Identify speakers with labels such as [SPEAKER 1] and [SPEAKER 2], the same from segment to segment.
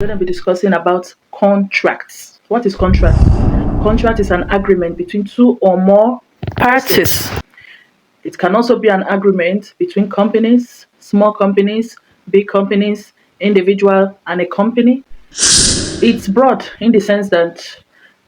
[SPEAKER 1] We're going to be discussing about contracts. What is contract? Contract is an agreement between two or more parties. It can also be an agreement between companies, small companies, big companies, individual, and a company. It's broad in the sense that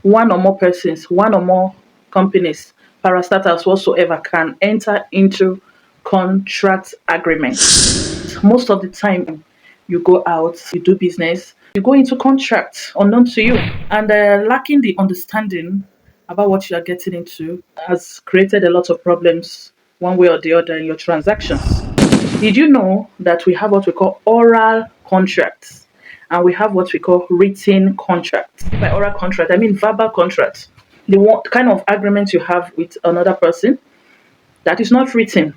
[SPEAKER 1] one or more persons, one or more companies, parastatals whatsoever can enter into contract agreements. Most of the time, you go out, you do business, you go into contract unknown to you, and lacking the understanding about what you are getting into has created a lot of problems one way or the other in your transactions. Did you know that we have what we call oral contracts and we have what we call written contracts? By oral contract, I mean verbal contract. The kind of agreement you have with another person that is not written.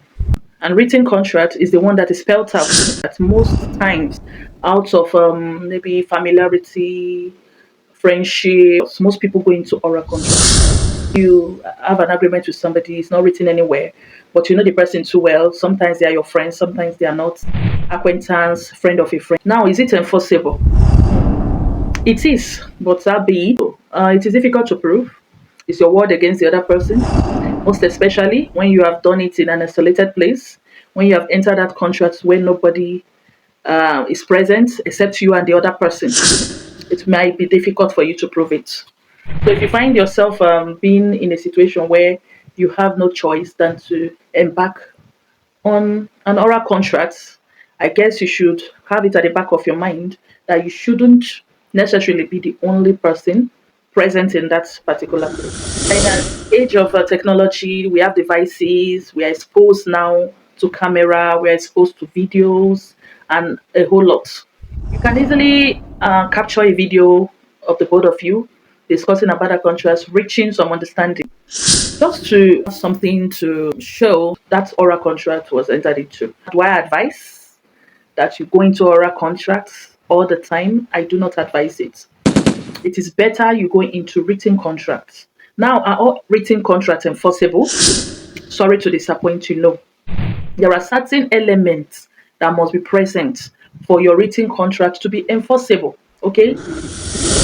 [SPEAKER 1] And written contract is the one that is spelled out at most times out of maybe familiarity, friendship. Most people go into oral contract. You have an agreement with somebody, it's not written anywhere, but you know the person too well. Sometimes they are your friends, sometimes they are not. Acquaintance, friend of a friend. Now, is it enforceable? It is, but that be it is difficult to prove. It's your word against the other person, most especially when you have done it in an isolated place, when you have entered that contract where nobody is present except you and the other person. It might be difficult for you to prove it. So if you find yourself being in a situation where you have no choice than to embark on an oral contract, I guess you should have it at the back of your mind that you shouldn't necessarily be the only person present in that particular place. In an age of technology, we have devices, we are exposed now to camera, we are exposed to videos, and a whole lot. You can easily capture a video of the both of you discussing about a contract, reaching some understanding, just to have something to show that oral contract was entered into. Do I advise that you go into oral contracts all the time? I do not advise it. It is better you go into written contracts. Now, are all written contracts enforceable? Sorry to disappoint you, no. There are certain elements that must be present for your written contract to be enforceable. Okay?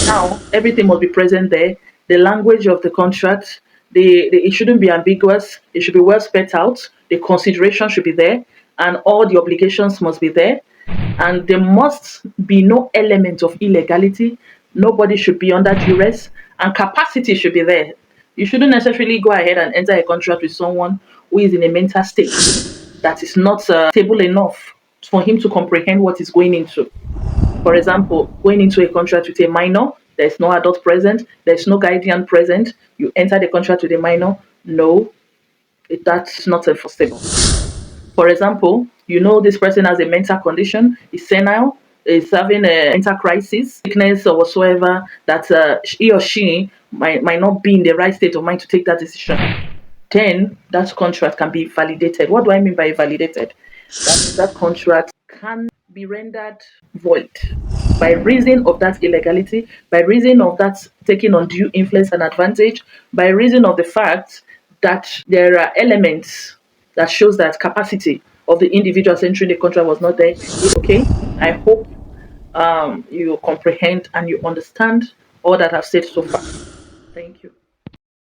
[SPEAKER 1] Now, everything must be present there. The language of the contract, it shouldn't be ambiguous. It should be well spelled out. The consideration should be there, and all the obligations must be there. And there must be no element of illegality. Nobody should be under duress, and capacity should be there. You shouldn't necessarily go ahead and enter a contract with someone who is in a mental state that is not stable enough for him to comprehend what he's going into. For example, going into a contract with a minor, there's no adult present, there's no guardian present, you enter the contract with a minor, no, that's not enforceable. For example, you know this person has a mental condition, is senile, is having a mental crisis, sickness or whatsoever, that he or she might not be in the right state of mind to take that decision. Then that contract can be validated. What do I mean by validated? That contract can be rendered void by reason of that illegality, by reason of that taking undue influence and advantage, by reason of the fact that there are elements that shows that capacity of the individuals entering the contract was not there. Okay, I hope you comprehend and you understand all that I've said so far. Thank you.